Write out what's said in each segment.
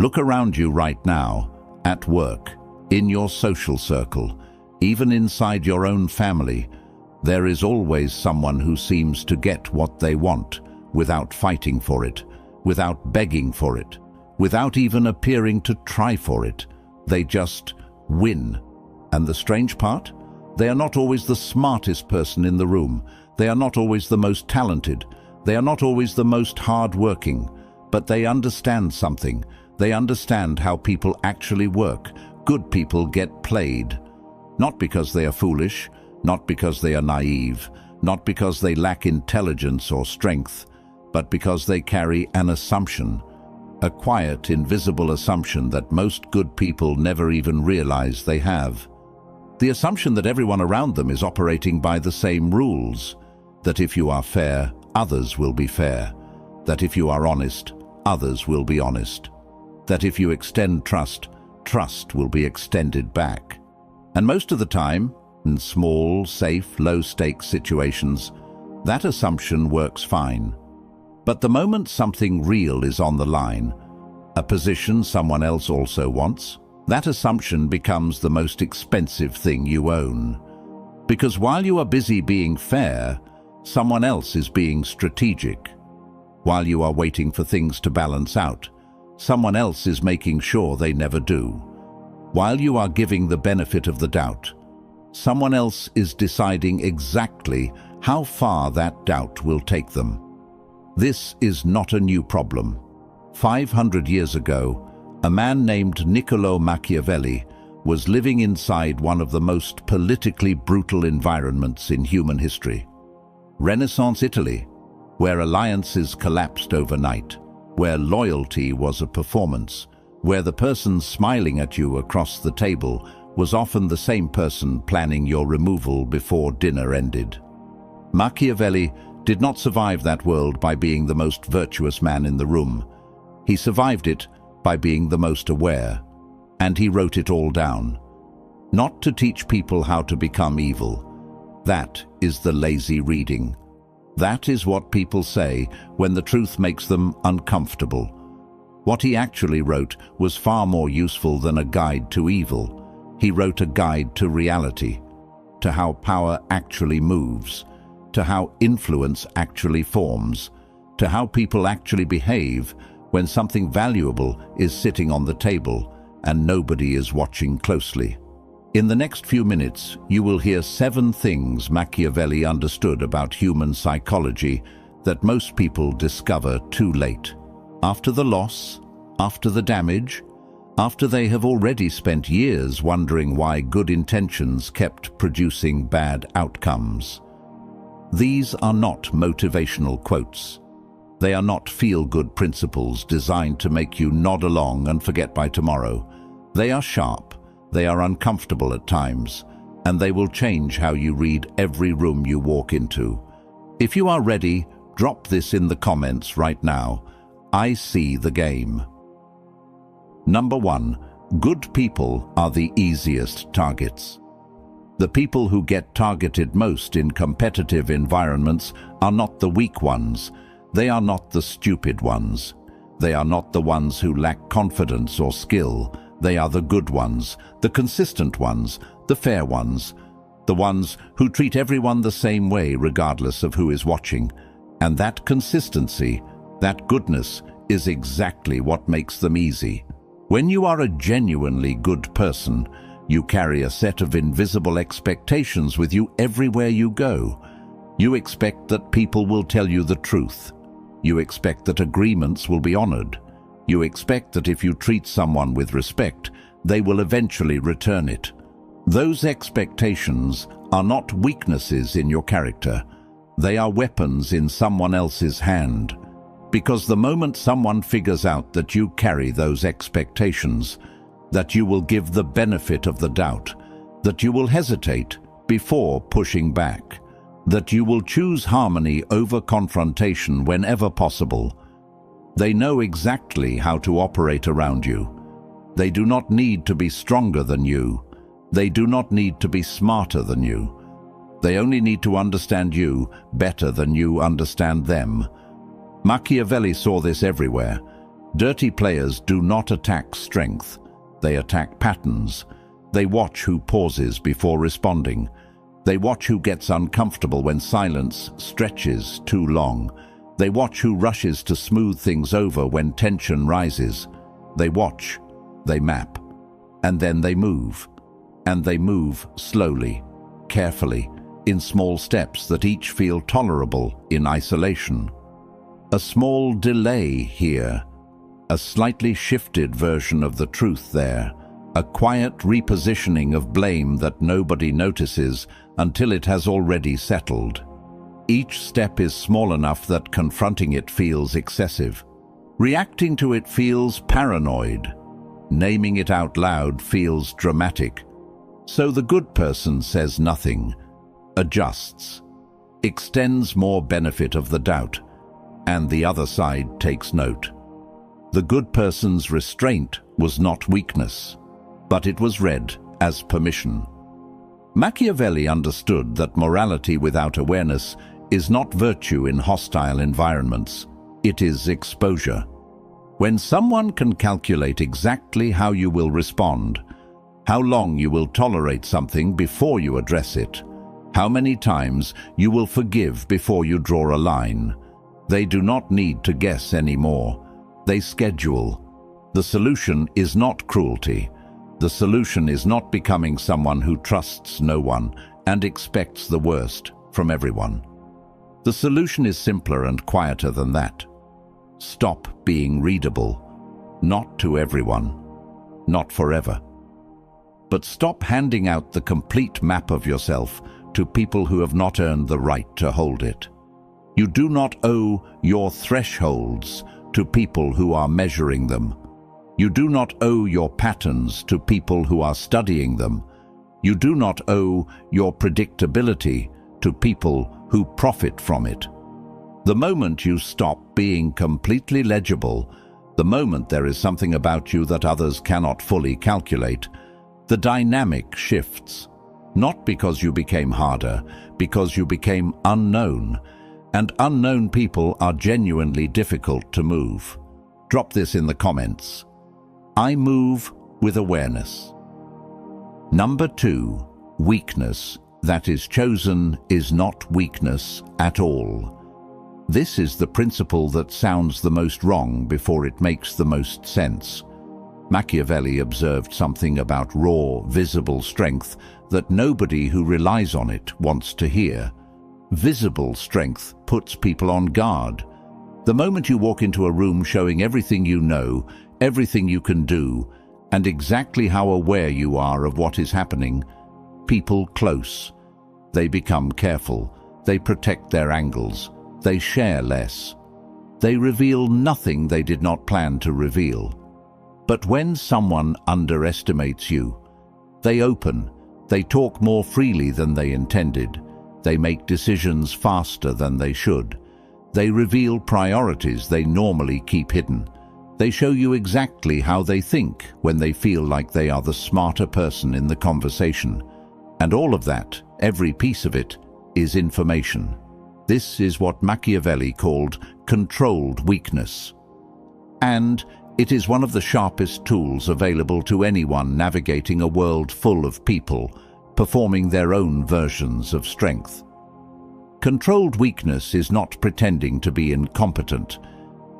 Look around you right now, at work, in your social circle, even inside your own family. There is always someone who seems to get what they want without fighting for it, without begging for it, without even appearing to try for it. They just win. And the strange part? They are not always the smartest person in the room. They are not always the most talented. They are not always the most hard-working. But they understand something. They understand how people actually work. Good people get played. Not because they are foolish, not because they are naive, not because they lack intelligence or strength, but because they carry an assumption, a quiet, invisible assumption that most good people never even realize they have. The assumption that everyone around them is operating by the same rules, that if you are fair, others will be fair, that if you are honest, others will be honest, that if you extend trust, trust will be extended back. And most of the time, in small, safe, low-stakes situations, that assumption works fine. But the moment something real is on the line, a position someone else also wants, that assumption becomes the most expensive thing you own. Because while you are busy being fair, someone else is being strategic. While you are waiting for things to balance out, someone else is making sure they never do. While you are giving the benefit of the doubt, someone else is deciding exactly how far that doubt will take them. This is not a new problem. 500 years ago, a man named Niccolò Machiavelli was living inside one of the most politically brutal environments in human history. Renaissance Italy, where alliances collapsed overnight, where loyalty was a performance, where the person smiling at you across the table was often the same person planning your removal before dinner ended. Machiavelli did not survive that world by being the most virtuous man in the room. He survived it by being the most aware, and he wrote it all down. Not to teach people how to become evil. That is the lazy reading. That is what people say when the truth makes them uncomfortable. What he actually wrote was far more useful than a guide to evil. He wrote a guide to reality, to how power actually moves, to how influence actually forms, to how people actually behave when something valuable is sitting on the table and nobody is watching closely. In the next few minutes, you will hear 7 things Machiavelli understood about human psychology that most people discover too late. After the loss, after the damage, after they have already spent years wondering why good intentions kept producing bad outcomes. These are not motivational quotes. They are not feel-good principles designed to make you nod along and forget by tomorrow. They are sharp, they are uncomfortable at times, and they will change how you read every room you walk into. If you are ready, drop this in the comments right now. I see the game. Number 1. Good people are the easiest targets. The people who get targeted most in competitive environments are not the weak ones. They are not the stupid ones. They are not the ones who lack confidence or skill. They are the good ones, the consistent ones, the fair ones, the ones who treat everyone the same way regardless of who is watching. And that consistency, that goodness, is exactly what makes them easy. When you are a genuinely good person, you carry a set of invisible expectations with you everywhere you go. You expect that people will tell you the truth. You expect that agreements will be honored. You expect that if you treat someone with respect, they will eventually return it. Those expectations are not weaknesses in your character. They are weapons in someone else's hand. Because the moment someone figures out that you carry those expectations, that you will give the benefit of the doubt, that you will hesitate before pushing back, that you will choose harmony over confrontation whenever possible, they know exactly how to operate around you. They do not need to be stronger than you. They do not need to be smarter than you. They only need to understand you better than you understand them. Machiavelli saw this everywhere. Dirty players do not attack strength. They attack patterns. They watch who pauses before responding. They watch who gets uncomfortable when silence stretches too long. They watch who rushes to smooth things over when tension rises. They watch, they map, and then they move. And they move slowly, carefully, in small steps that each feel tolerable in isolation. A small delay here, a slightly shifted version of the truth there, a quiet repositioning of blame that nobody notices until it has already settled. Each step is small enough that confronting it feels excessive. Reacting to it feels paranoid. Naming it out loud feels dramatic. So the good person says nothing, adjusts, extends more benefit of the doubt, and the other side takes note. The good person's restraint was not weakness, but it was read as permission. Machiavelli understood that morality without awareness is not virtue in hostile environments. It is exposure. When someone can calculate exactly how you will respond, how long you will tolerate something before you address it, how many times you will forgive before you draw a line, they do not need to guess anymore. They schedule. The solution is not cruelty. The solution is not becoming someone who trusts no one and expects the worst from everyone. The solution is simpler and quieter than that. Stop being readable, not to everyone, not forever. But stop handing out the complete map of yourself to people who have not earned the right to hold it. You do not owe your thresholds to people who are measuring them. You do not owe your patterns to people who are studying them. You do not owe your predictability to people who profit from it. The moment you stop being completely legible, the moment there is something about you that others cannot fully calculate, the dynamic shifts. Not because you became harder, because you became unknown. And unknown people are genuinely difficult to move. Drop this in the comments. I move with awareness. Number 2, weakness that is chosen is not weakness at all. This is the principle that sounds the most wrong before it makes the most sense. Machiavelli observed something about raw, visible strength that nobody who relies on it wants to hear. Visible strength puts people on guard. The moment you walk into a room showing everything you know, everything you can do, and exactly how aware you are of what is happening, people close. They become careful. They protect their angles. They share less. They reveal nothing they did not plan to reveal. But when someone underestimates you, they open. They talk more freely than they intended. They make decisions faster than they should. They reveal priorities they normally keep hidden. They show you exactly how they think when they feel like they are the smarter person in the conversation. And all of that, every piece of it, is information. This is what Machiavelli called controlled weakness. And it is one of the sharpest tools available to anyone navigating a world full of people performing their own versions of strength. Controlled weakness is not pretending to be incompetent.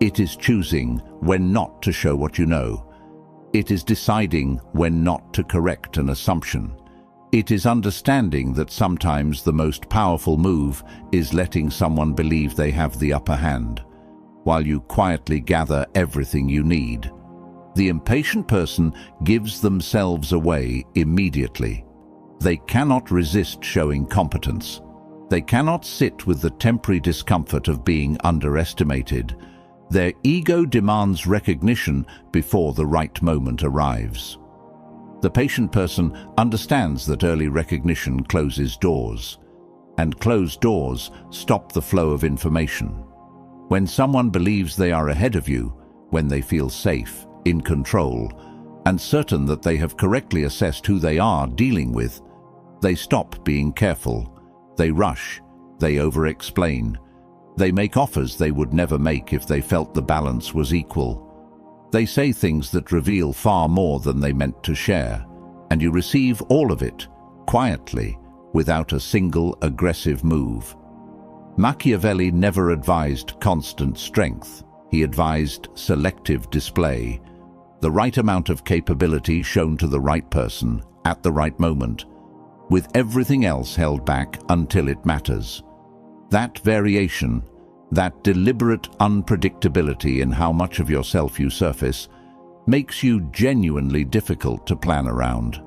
It is choosing when not to show what you know. It is deciding when not to correct an assumption. It is understanding that sometimes the most powerful move is letting someone believe they have the upper hand, while you quietly gather everything you need. The impatient person gives themselves away immediately. They cannot resist showing competence. They cannot sit with the temporary discomfort of being underestimated. Their ego demands recognition before the right moment arrives. The patient person understands that early recognition closes doors, and closed doors stop the flow of information. When someone believes they are ahead of you, when they feel safe, in control, and certain that they have correctly assessed who they are dealing with, they stop being careful. They rush. They over-explain. They make offers they would never make if they felt the balance was equal. They say things that reveal far more than they meant to share, and you receive all of it, quietly, without a single aggressive move. Machiavelli never advised constant strength. He advised selective display, the right amount of capability shown to the right person at the right moment, with everything else held back until it matters. That variation, that deliberate unpredictability in how much of yourself you surface, makes you genuinely difficult to plan around.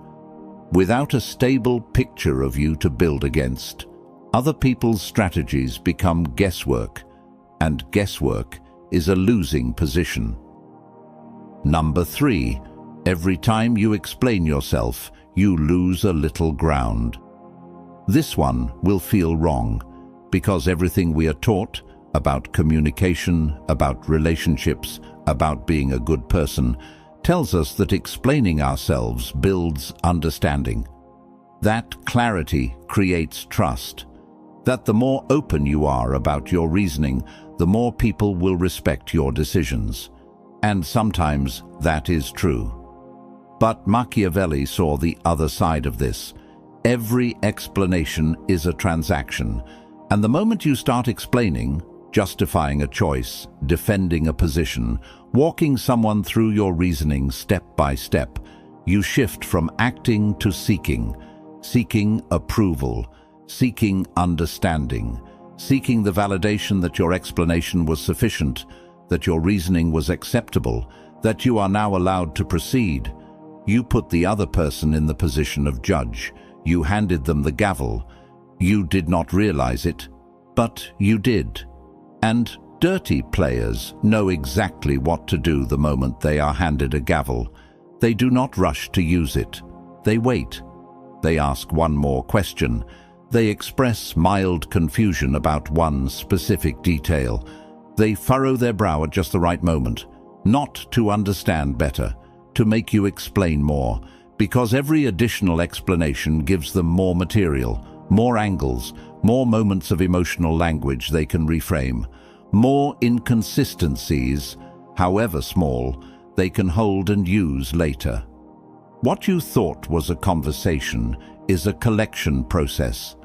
Without a stable picture of you to build against, other people's strategies become guesswork, and guesswork is a losing position. Number 3, every time you explain yourself, you lose a little ground. This one will feel wrong, because everything we are taught about communication, about relationships, about being a good person, tells us that explaining ourselves builds understanding. That clarity creates trust. That the more open you are about your reasoning, the more people will respect your decisions. And sometimes that is true. But Machiavelli saw the other side of this. Every explanation is a transaction, and the moment you start explaining, justifying a choice, defending a position, walking someone through your reasoning step by step, you shift from acting to seeking approval, seeking understanding, seeking the validation that your explanation was sufficient, that your reasoning was acceptable, that you are now allowed to proceed. You put the other person in the position of judge. You handed them the gavel. You did not realize it, but you did. And dirty players know exactly what to do the moment they are handed a gavel. They do not rush to use it. They wait. They ask one more question. They express mild confusion about one specific detail. They furrow their brow at just the right moment, not to understand better, to make you explain more, because every additional explanation gives them more material, more angles, more moments of emotional language they can reframe, more inconsistencies, however small, they can hold and use later. What you thought was a conversation is a collection process.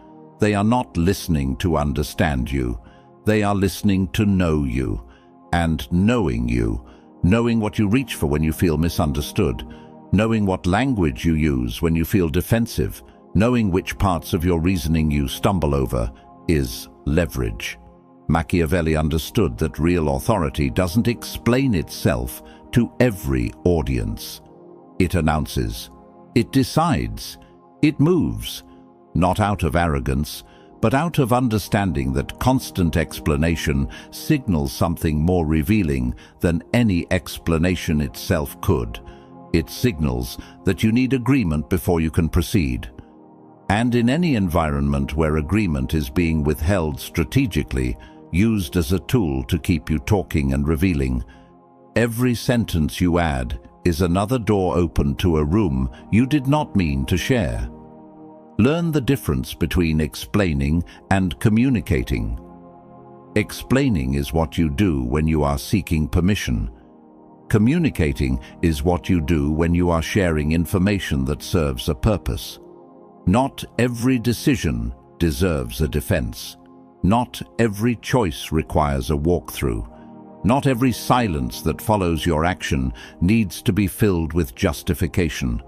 They are not listening to understand you. They are listening to know you. And knowing you, knowing what you reach for when you feel misunderstood, knowing what language you use when you feel defensive, knowing which parts of your reasoning you stumble over, is leverage. Machiavelli understood that real authority doesn't explain itself to every audience. It announces, it decides, it moves, not out of arrogance, but out of understanding that constant explanation signals something more revealing than any explanation itself could. It signals that you need agreement before you can proceed. And in any environment where agreement is being withheld strategically, used as a tool to keep you talking and revealing, every sentence you add is another door open to a room you did not mean to share. Learn the difference between explaining and communicating. Explaining is what you do when you are seeking permission. Communicating is what you do when you are sharing information that serves a purpose. Not every decision deserves a defense. Not every choice requires a walkthrough. Not every silence that follows your action needs to be filled with justification.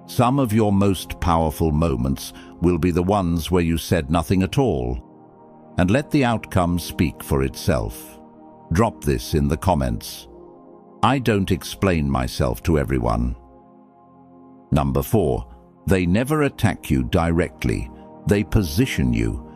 Some of your most powerful moments will be the ones where you said nothing at all. And let the outcome speak for itself. Drop this in the comments. I don't explain myself to everyone. Number 4, they never attack you directly. They position you.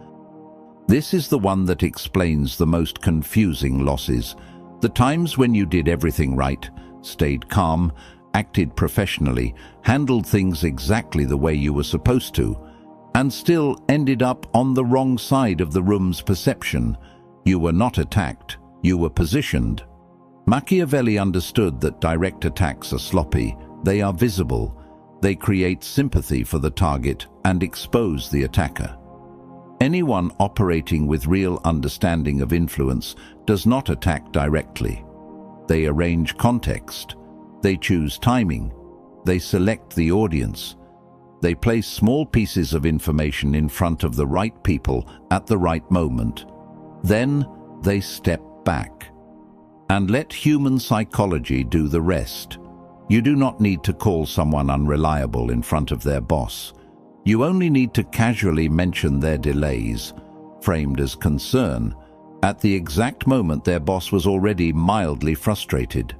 This is the one that explains the most confusing losses. The times when you did everything right, stayed calm, acted professionally, handled things exactly the way you were supposed to, and still ended up on the wrong side of the room's perception. You were not attacked, you were positioned. Machiavelli understood that direct attacks are sloppy, they are visible, they create sympathy for the target and expose the attacker. Anyone operating with real understanding of influence does not attack directly. They arrange context. They choose timing. They select the audience. They place small pieces of information in front of the right people at the right moment. Then they step back and let human psychology do the rest. You do not need to call someone unreliable in front of their boss. You only need to casually mention their delays, framed as concern, at the exact moment their boss was already mildly frustrated.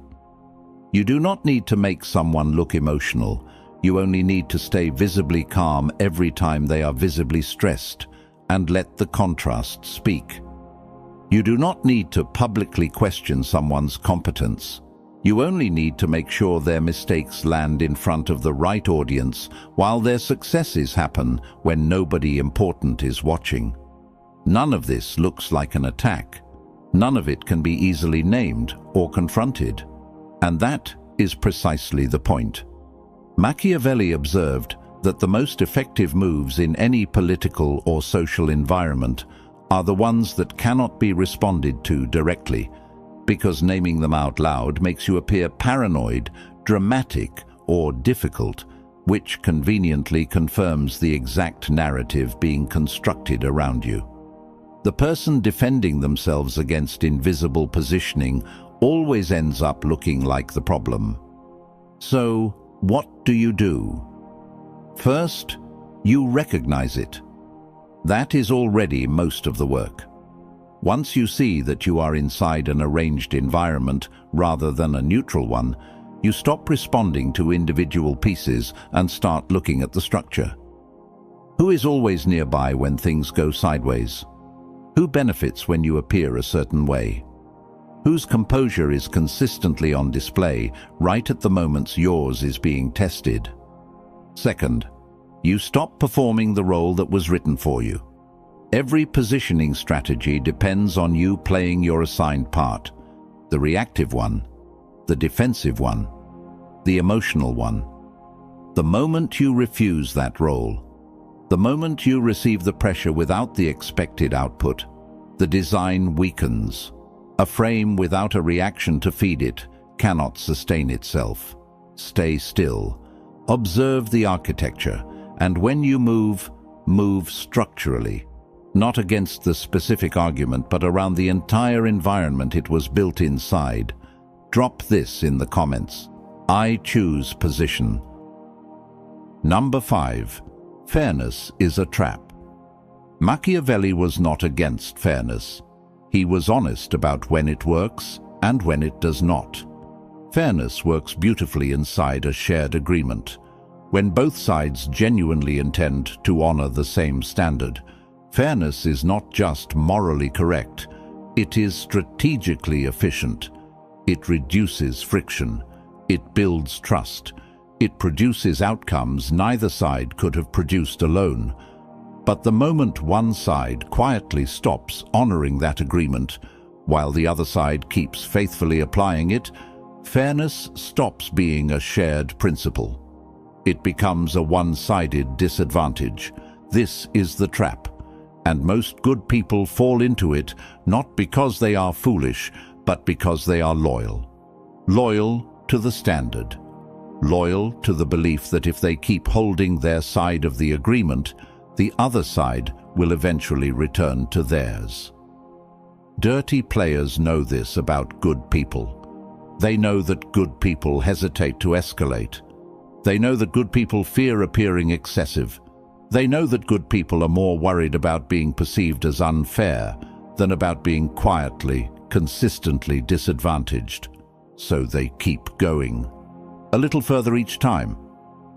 You do not need to make someone look emotional. You only need to stay visibly calm every time they are visibly stressed, and let the contrast speak. You do not need to publicly question someone's competence. You only need to make sure their mistakes land in front of the right audience while their successes happen when nobody important is watching. None of this looks like an attack. None of it can be easily named or confronted. And that is precisely the point. Machiavelli observed that the most effective moves in any political or social environment are the ones that cannot be responded to directly, because naming them out loud makes you appear paranoid, dramatic, or difficult, which conveniently confirms the exact narrative being constructed around you. The person defending themselves against invisible positioning always ends up looking like the problem. So, what do you do? First, you recognize it. That is already most of the work. Once you see that you are inside an arranged environment rather than a neutral one, you stop responding to individual pieces and start looking at the structure. Who is always nearby when things go sideways? Who benefits when you appear a certain way? Whose composure is consistently on display right at the moments yours is being tested? Second, you stop performing the role that was written for you. Every positioning strategy depends on you playing your assigned part, the reactive one, the defensive one, the emotional one. The moment you refuse that role, the moment you receive the pressure without the expected output, the design weakens. A frame without a reaction to feed it cannot sustain itself. Stay still. Observe the architecture, and when you move, move structurally. Not against the specific argument, but around the entire environment it was built inside. Drop this in the comments. I choose position. Number 5. Fairness is a trap. Machiavelli was not against fairness. He was honest about when it works and when it does not. Fairness works beautifully inside a shared agreement. When both sides genuinely intend to honor the same standard, fairness is not just morally correct, it is strategically efficient. It reduces friction. It builds trust. It produces outcomes neither side could have produced alone. But the moment one side quietly stops honoring that agreement, while the other side keeps faithfully applying it, fairness stops being a shared principle. It becomes a one-sided disadvantage. This is the trap, and most good people fall into it not because they are foolish, but because they are loyal. Loyal to the standard. Loyal to the belief that if they keep holding their side of the agreement, the other side will eventually return to theirs. Dirty players know this about good people. They know that good people hesitate to escalate. They know that good people fear appearing excessive. They know that good people are more worried about being perceived as unfair than about being quietly, consistently disadvantaged. So they keep going. A little further each time,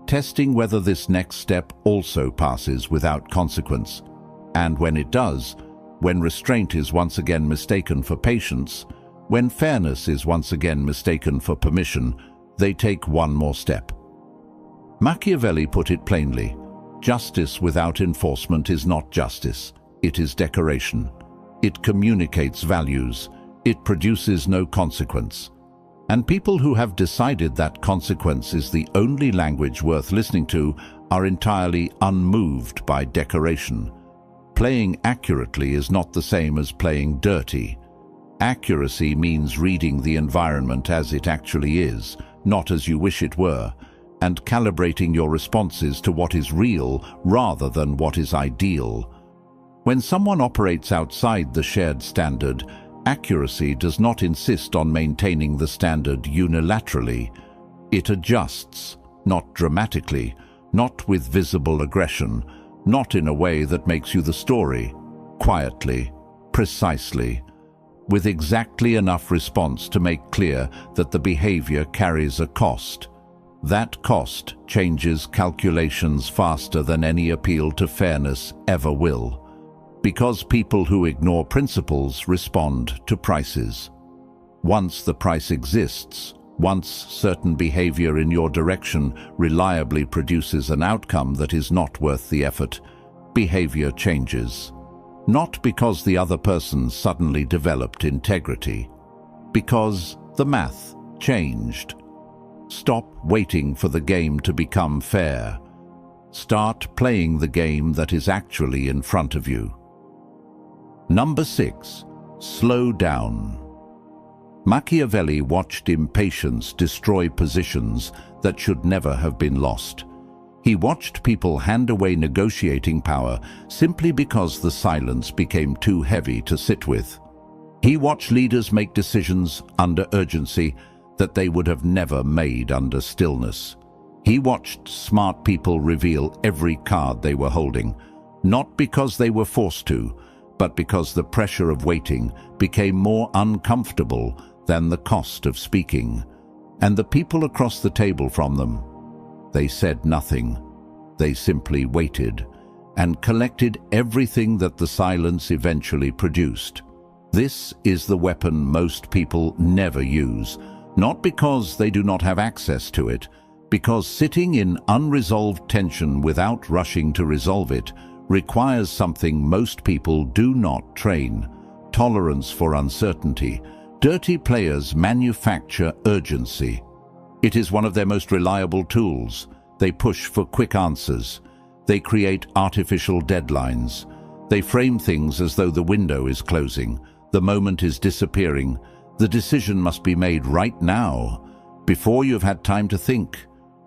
testing whether this next step also passes without consequence. And when it does, when restraint is once again mistaken for patience, when fairness is once again mistaken for permission, they take one more step. Machiavelli put it plainly: justice without enforcement is not justice, it is decoration. It communicates values, it produces no consequence. And people who have decided that consequence is the only language worth listening to are entirely unmoved by decoration. Playing accurately is not the same as playing dirty. Accuracy means reading the environment as it actually is, not as you wish it were, and calibrating your responses to what is real rather than what is ideal. When someone operates outside the shared standard, accuracy does not insist on maintaining the standard unilaterally. It adjusts, not dramatically, not with visible aggression, not in a way that makes you the story, quietly, precisely, with exactly enough response to make clear that the behavior carries a cost. That cost changes calculations faster than any appeal to fairness ever will, because people who ignore principles respond to prices. Once the price exists, once certain behavior in your direction reliably produces an outcome that is not worth the effort, behavior changes. Not because the other person suddenly developed integrity, because the math changed. Stop waiting for the game to become fair. Start playing the game that is actually in front of you. Number 6. Slow down. Machiavelli watched impatience destroy positions that should never have been lost. He watched people hand away negotiating power simply because the silence became too heavy to sit with. He watched leaders make decisions under urgency that they would have never made under stillness. He watched smart people reveal every card they were holding, not because they were forced to, but because the pressure of waiting became more uncomfortable than the cost of speaking. And the people across the table from them, they said nothing. They simply waited and collected everything that the silence eventually produced. This is the weapon most people never use, not because they do not have access to it, because sitting in unresolved tension without rushing to resolve it requires something most people do not train: tolerance for uncertainty. Dirty players manufacture urgency. It is one of their most reliable tools. They push for quick answers. They create artificial deadlines. They frame things as though the window is closing, the moment is disappearing, the decision must be made right now, before you've had time to think,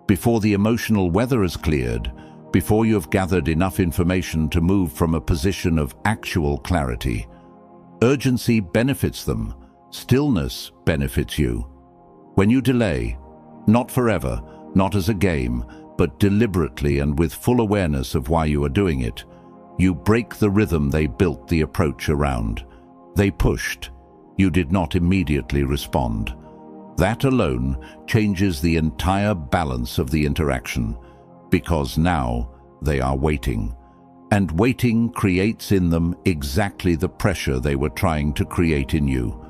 before the emotional weather has cleared, before you have gathered enough information to move from a position of actual clarity. Urgency benefits them. Stillness benefits you. When you delay, not forever, not as a game, but deliberately and with full awareness of why you are doing it, you break the rhythm they built the approach around. They pushed. You did not immediately respond. That alone changes the entire balance of the interaction, because now they are waiting. And waiting creates in them exactly the pressure they were trying to create in you.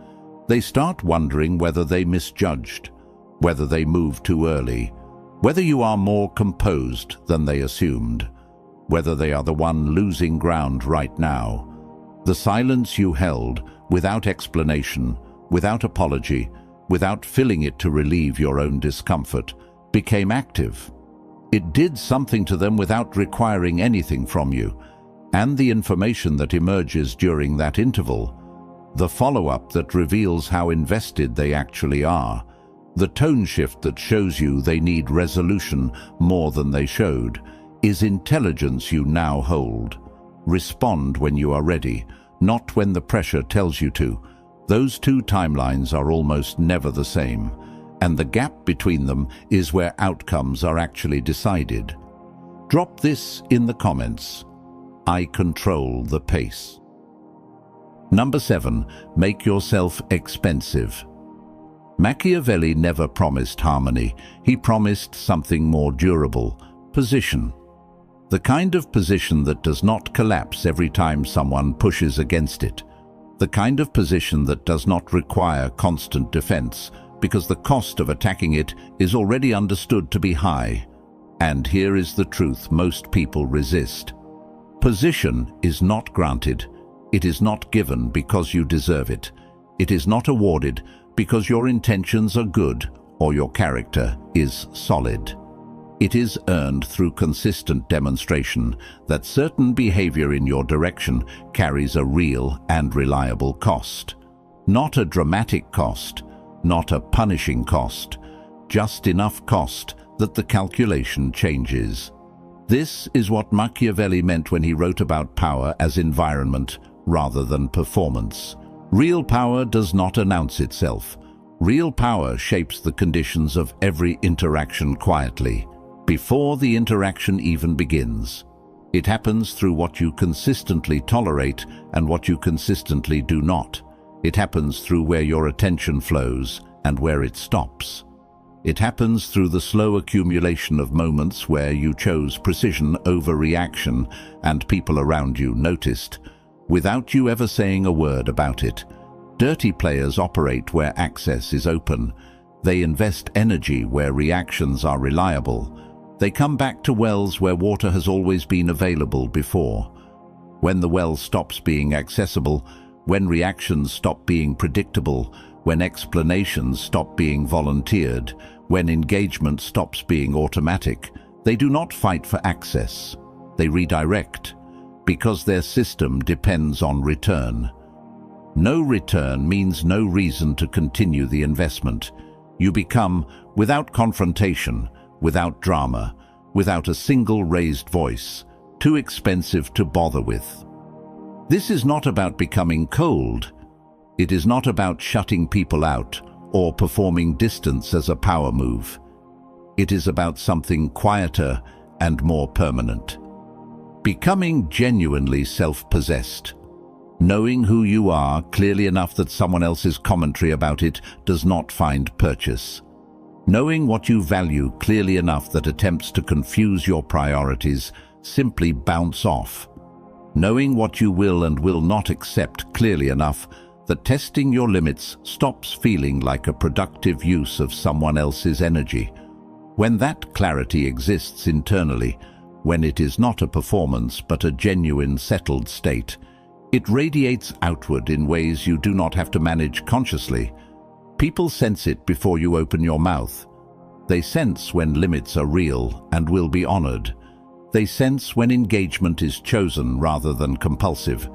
They start wondering whether they misjudged, whether they moved too early, whether you are more composed than they assumed, whether they are the one losing ground right now. The silence you held, without explanation, without apology, without filling it to relieve your own discomfort, became active. It did something to them without requiring anything from you, and the information that emerges during that interval, the follow-up that reveals how invested they actually are, the tone shift that shows you they need resolution more than they showed, is intelligence you now hold. Respond when you are ready, not when the pressure tells you to. Those two timelines are almost never the same, and the gap between them is where outcomes are actually decided. Drop this in the comments. I control the pace. Number 7. Make yourself expensive. Machiavelli never promised harmony. He promised something more durable: position. The kind of position that does not collapse every time someone pushes against it. The kind of position that does not require constant defense, because the cost of attacking it is already understood to be high. And here is the truth most people resist. Position is not granted. It is not given because you deserve it. It is not awarded because your intentions are good or your character is solid. It is earned through consistent demonstration that certain behavior in your direction carries a real and reliable cost. Not a dramatic cost, not a punishing cost, just enough cost that the calculation changes. This is what Machiavelli meant when he wrote about power as environment rather than performance. Real power does not announce itself. Real power shapes the conditions of every interaction quietly, before the interaction even begins. It happens through what you consistently tolerate and what you consistently do not. It happens through where your attention flows and where it stops. It happens through the slow accumulation of moments where you chose precision over reaction and people around you noticed, without you ever saying a word about it. Dirty players operate where access is open. They invest energy where reactions are reliable. They come back to wells where water has always been available before. When the well stops being accessible, when reactions stop being predictable, when explanations stop being volunteered, when engagement stops being automatic, they do not fight for access. They redirect, because their system depends on return. No return means no reason to continue the investment. You become, without confrontation, without drama, without a single raised voice, too expensive to bother with. This is not about becoming cold. It is not about shutting people out or performing distance as a power move. It is about something quieter and more permanent. Becoming genuinely self-possessed. Knowing who you are clearly enough that someone else's commentary about it does not find purchase. Knowing what you value clearly enough that attempts to confuse your priorities simply bounce off. Knowing what you will and will not accept clearly enough that testing your limits stops feeling like a productive use of someone else's energy. When that clarity exists internally, when it is not a performance but a genuine settled state, it radiates outward in ways you do not have to manage consciously. People sense it before you open your mouth. They sense when limits are real and will be honored. They sense when engagement is chosen rather than compulsive.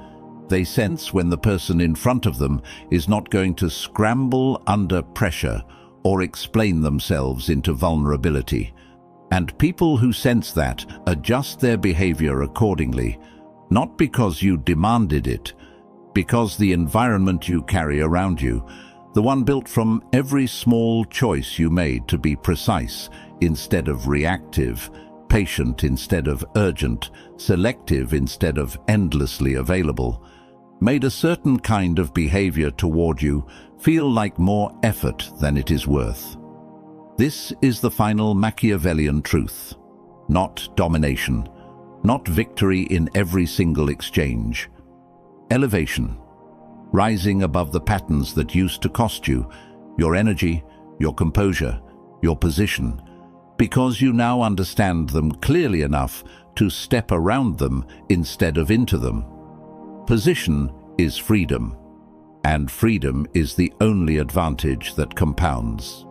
They sense when the person in front of them is not going to scramble under pressure or explain themselves into vulnerability. And people who sense that adjust their behavior accordingly, not because you demanded it, because the environment you carry around you, the one built from every small choice you made to be precise instead of reactive, patient instead of urgent, selective instead of endlessly available, made a certain kind of behavior toward you feel like more effort than it is worth. This is the final Machiavellian truth. Not domination, not victory in every single exchange. Elevation. Rising above the patterns that used to cost you, your energy, your composure, your position, because you now understand them clearly enough to step around them instead of into them. Position is freedom, and freedom is the only advantage that compounds.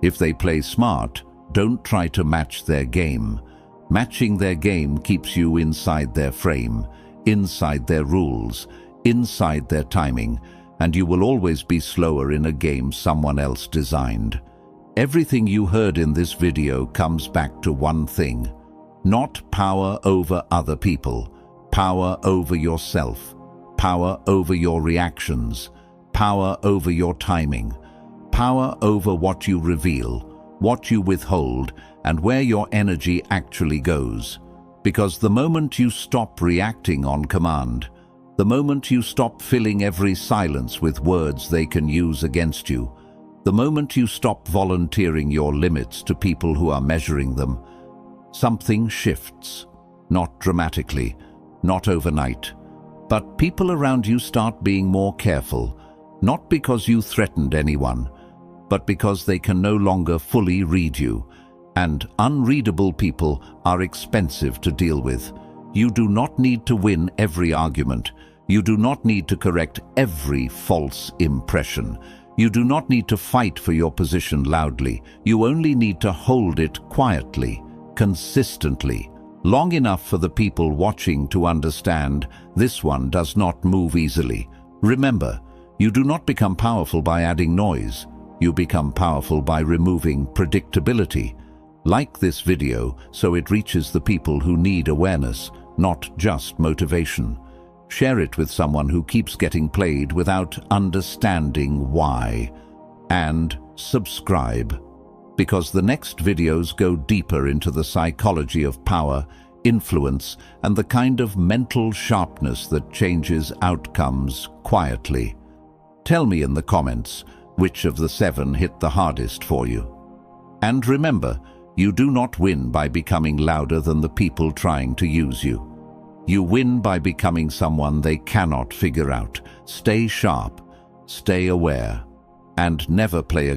If they play smart, don't try to match their game. Matching their game keeps you inside their frame, inside their rules, inside their timing, and you will always be slower in a game someone else designed. Everything you heard in this video comes back to one thing: not power over other people, power over yourself, power over your reactions, power over your timing, power over what you reveal, what you withhold, and where your energy actually goes. Because the moment you stop reacting on command, the moment you stop filling every silence with words they can use against you, the moment you stop volunteering your limits to people who are measuring them, something shifts. Not dramatically, not overnight, but people around you start being more careful, not because you threatened anyone, but because they can no longer fully read you. And unreadable people are expensive to deal with. You do not need to win every argument. You do not need to correct every false impression. You do not need to fight for your position loudly. You only need to hold it quietly, consistently, long enough for the people watching to understand this one does not move easily. Remember, You do not become powerful by adding noise. You become powerful by removing predictability. Like this video so it reaches the people who need awareness, not just motivation. Share it with someone who keeps getting played without understanding why. And subscribe, because the next videos go deeper into the psychology of power, influence, and the kind of mental sharpness that changes outcomes quietly. Tell me in the comments which of the 7 hit the hardest for you. And remember, you do not win by becoming louder than the people trying to use you. You win by becoming someone they cannot figure out. Stay sharp, stay aware, and never play a